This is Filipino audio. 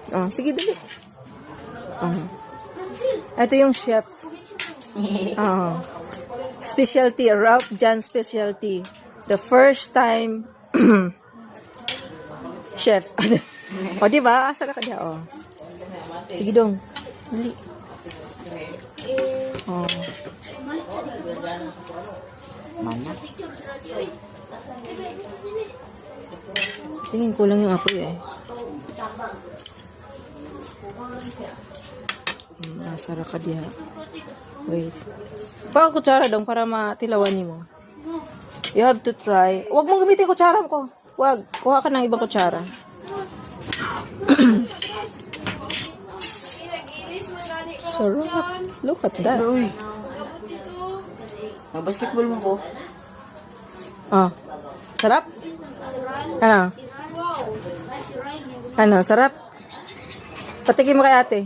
Oh, sige, dali. Oh. Ito yung chef. Oh. Specialty, Ralph John specialty. The first time chef. O, diba? Asa ka diya, oh. Sige dong. Dali. Oh. Mana? Tingin ko lang yung apoy eh. Nasara ka diya. Wait. Paka kutsara dong para matilawan mo. You have to try. Huwag mong gamitin kutsara ko. Huwag. Kuha ka ng ibang kutsara. Sarap. Look at that. Uy. Mag-basketball mo ko. Oh. Sarap? Ano? Ano? Sarap? Patikin mo kay ate.